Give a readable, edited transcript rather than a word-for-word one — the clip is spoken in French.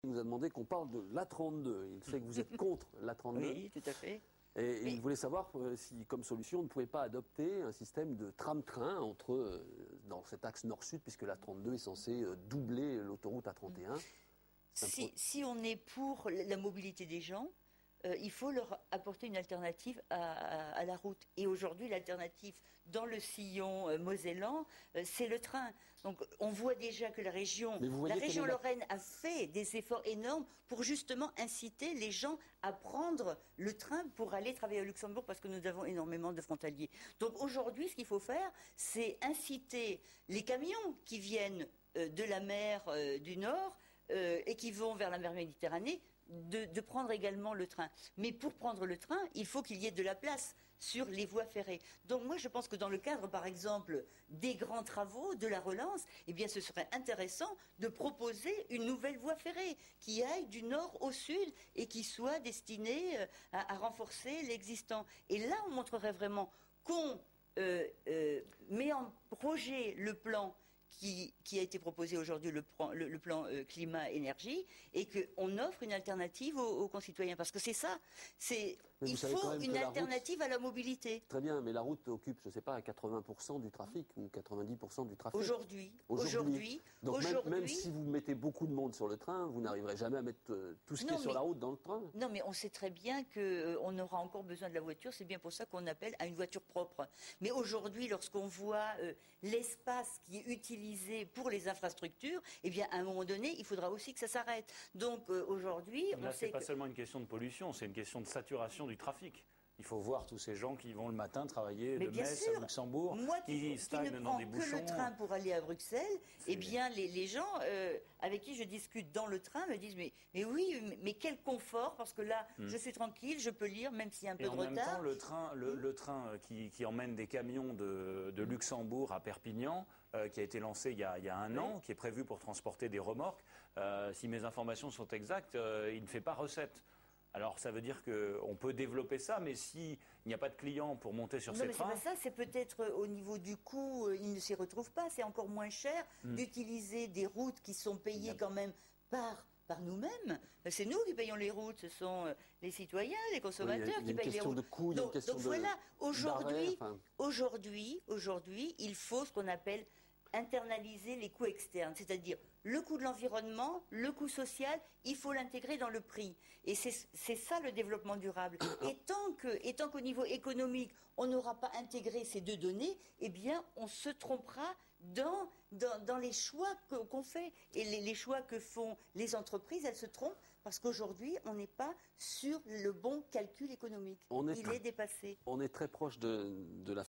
Il nous a demandé qu'on parle de l'A32. Il sait que vous êtes contre l'A32. Oui, tout à fait. Et il voulait savoir si, comme solution, on ne pouvait pas adopter un système de tram-train dans cet axe nord-sud, puisque l'A32 est censé doubler l'autoroute A31. Si on est pour la mobilité des gens, il faut leur apporter une alternative à la route. Et aujourd'hui, l'alternative dans le sillon mosellan, c'est le train. Donc on voit déjà que la région Lorraine a fait des efforts énormes pour justement inciter les gens à prendre le train pour aller travailler au Luxembourg, parce que nous avons énormément de frontaliers. Donc aujourd'hui, ce qu'il faut faire, c'est inciter les camions qui viennent de la mer du Nord et qui vont vers la mer Méditerranée, de prendre également le train. Mais pour prendre le train, il faut qu'il y ait de la place sur les voies ferrées. Donc moi, je pense que dans le cadre, par exemple, des grands travaux, de la relance, eh bien, ce serait intéressant de proposer une nouvelle voie ferrée qui aille du nord au sud et qui soit destinée à renforcer l'existant. Et là, on montrerait vraiment qu'on met en projet le plan qui a été proposé aujourd'hui, le plan climat-énergie, et qu'on offre une alternative aux concitoyens. Parce que c'est ça, il faut une alternative à la mobilité. Très bien, mais la route occupe, je ne sais pas, 80% du trafic ou 90% du trafic. Aujourd'hui. Donc même si vous mettez beaucoup de monde sur le train, vous n'arriverez jamais à mettre tout ce qui est sur la route dans le train. Non, mais on sait très bien qu'on aura encore besoin de la voiture. C'est bien pour ça qu'on appelle à une voiture propre. Mais aujourd'hui, lorsqu'on voit l'espace qui est utilisé pour les infrastructures, eh bien, à un moment donné, il faudra aussi que ça s'arrête. Donc aujourd'hui, là, c'est pas seulement une question de pollution, c'est une question de saturation du trafic. Il faut voir tous ces gens qui vont le matin travailler de Metz à Luxembourg, qui stagnent dans des bouchons. Moi, qui ne prends que le train pour aller à Bruxelles, eh bien, les gens avec qui je discute dans le train me disent mais oui, mais quel confort, parce que là, je suis tranquille, je peux lire, même s'il y a un peu de retard. Et en même temps, le train qui emmène des camions de Luxembourg à Perpignan, qui a été lancé il y a un an, qui est prévu pour transporter des remorques, si mes informations sont exactes, il ne fait pas recette. Alors ça veut dire qu'on peut développer ça, mais s'il n'y a pas de clients pour monter sur ces trains... Non, mais c'est pas ça, c'est peut-être au niveau du coût, ils ne s'y retrouvent pas. C'est encore moins cher d'utiliser des routes qui sont payées quand même par nous-mêmes. C'est nous qui payons les routes, ce sont les citoyens, les consommateurs qui payent les routes. Donc voilà, aujourd'hui, il faut ce qu'on appelle internaliser les coûts externes, c'est-à-dire le coût de l'environnement, le coût social, il faut l'intégrer dans le prix. Et c'est ça le développement durable. Et tant qu'au niveau économique, on n'aura pas intégré ces deux données, eh bien, on se trompera dans les choix qu'on fait. Et les choix que font les entreprises, elles se trompent parce qu'aujourd'hui, on n'est pas sur le bon calcul économique. Il est dépassé. On est très proche de la